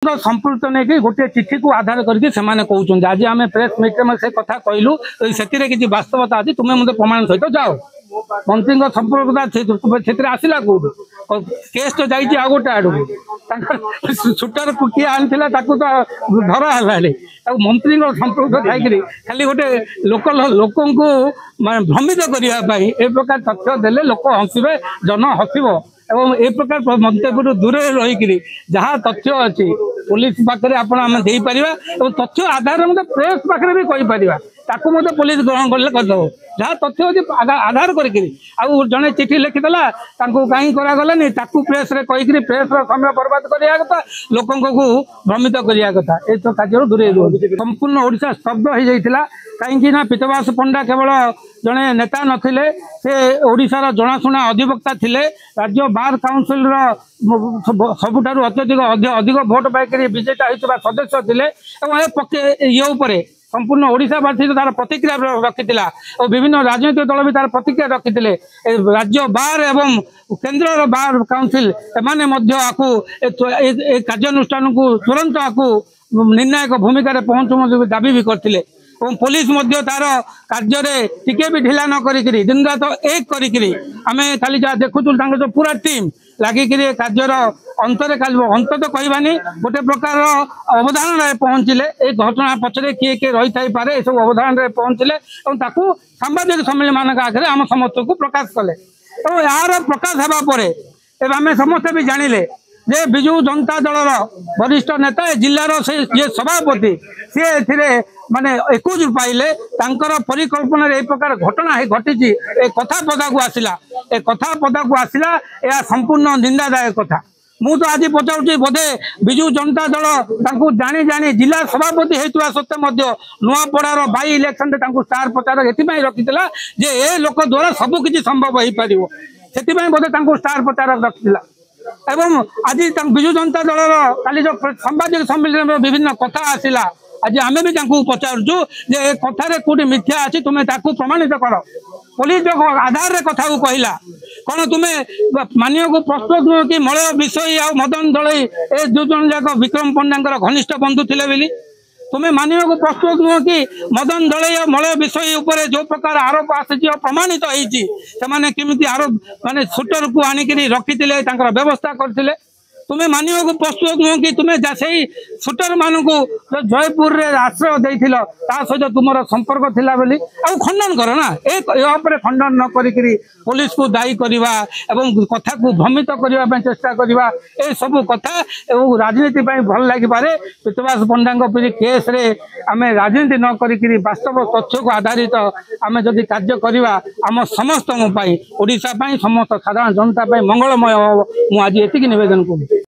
संपुक्त नहीं गोटे चिठी को आधार करके कहते आज आम प्रेस मीट से कथा कहलु से किसी वास्तवता अच्छी तुम्हें मतलब प्रमाण सहित जाओ मंत्री संपर्कता आसला कौट केस तो जाइए आ गोटे आड़ छुटर किए आनी तो धरा है मंत्री संपर्क थी खाली गोटे लोक भ्रमित करने ए प्रकार तथ्य देले लोक हसबे जन हसब एवं ए प्रकार मंतव्य दूर रही जहाँ तथ्य अच्छी पुलिस पाखे आम देपर तथ्य आधार मतलब प्रेस पाखे भी कहीपर ताकू मत पुलिस ग्रहण करदेव जहाँ तथ्य अच्छी आधार करके जड़े चिठी लिखिदेला कहीं करागलानी प्रेस रे कहीकि प्रेस समय बर्बाद करने कथा लोक भ्रमित करने कथा ये तो कार्य दूरे संपूर्ण ओडिशा स्तब्ध हो जाता कहीं पीतवास पंडा केवल जड़े नेता नथिले से ओडिशार जनाशुना अधिवक्ता थिले राज्य बार काउंसिल सबुठारु अत्यधिक अधिक भोट पाइक विजेता होता सदस्य थिले ये संपूर्ण ओडिशावासी तार प्रतिक्रिया रखी और विभिन्न राजनीतिक दल भी तार प्रतिक्रिया रखी राज्य बार एवं केंद्र बार काउंसिल एमाने कार्यानुष्ठान को तुरंत आपको निर्णायक भूमिका पहुंचु दाबी भी करते पुलिस तार कार्य टिके भी ढिला न करी दिन रात एक करी आम खाली जहाँ देखुचु पूरा टीम लगिक कार्यर अंतर अंत तो कहबानी गोटे प्रकार अवधारण पहुँचले ये घटना पचरे किए किए रही था पारे ये सब अवधारण पहुँचले और सांबादिक सम्मेलन मान आगे आम समस्त को प्रकाश कले और यार प्रकाश होगापर आम समस्ते भी जानिले जे विजु जनता दल वरिष्ठ नेता जिलार से ये सभापति सी ए माने एक्यूज पाइले परिकल्पना एक प्रकार घटना घटी कथा पदा को आसला ए कथा पदा को आसला यह संपूर्ण निंदादायक कथा मु तो आज पचार बोधे विजु जनता दल जानी जानी जिला सभापति होता सत्वे नुआपड़ार बाई इलेक्शन स्टार प्रचार ये रखी जे ए लोक द्वारा सबकि संभव हो पार से बोधे स्टार प्रचार रखी एवं आज विजु जनता दल काली जो सांबादिक सम्मेलन में विभिन्न कथा आसला आज आम भी पचारूँ जे कथार कौटी मिथ्या अच्छी तुम्हें प्रमाणित कर पुलिस जो आधार रे कथा को कहला कौन तुम्हें मानिया को प्रस्तुत नुह कि मलय विषय आ मदन दलई ए दु जन जाक विक्रम पंडा घनिष्ठ बंधु थे बोली तुम्हें मानिया को प्रस्तुत नुह कि मदन दलई और मलय विषय उपर जो प्रकार आरोप आसी प्रमाणित होती केमी आरोप माने शूटर को आनिक रखी व्यवस्था करते तुम्हें मानिया को प्रस्तुत नुह कि तुम्हें से शूटर मान को जयपुर रे आश्रय देथिल सहित तुम संपर्क थिला बोली आ खंडन कर ना ये खंडन न करी पुलिस को दायी करवा एवं कथा को भ्रमित करने चेष्टा करवा ये सब कथा राजनीति भल लगिपारे पीतवास पंडा पीढ़ी केस रे आम राजनीति न करी वास्तव तथ्य को आधारित आम जदि कार्य करवा आम समस्त ओडिशा समस्त साधारण जनता मंगलमय मुझे एति निवेदन करूँ।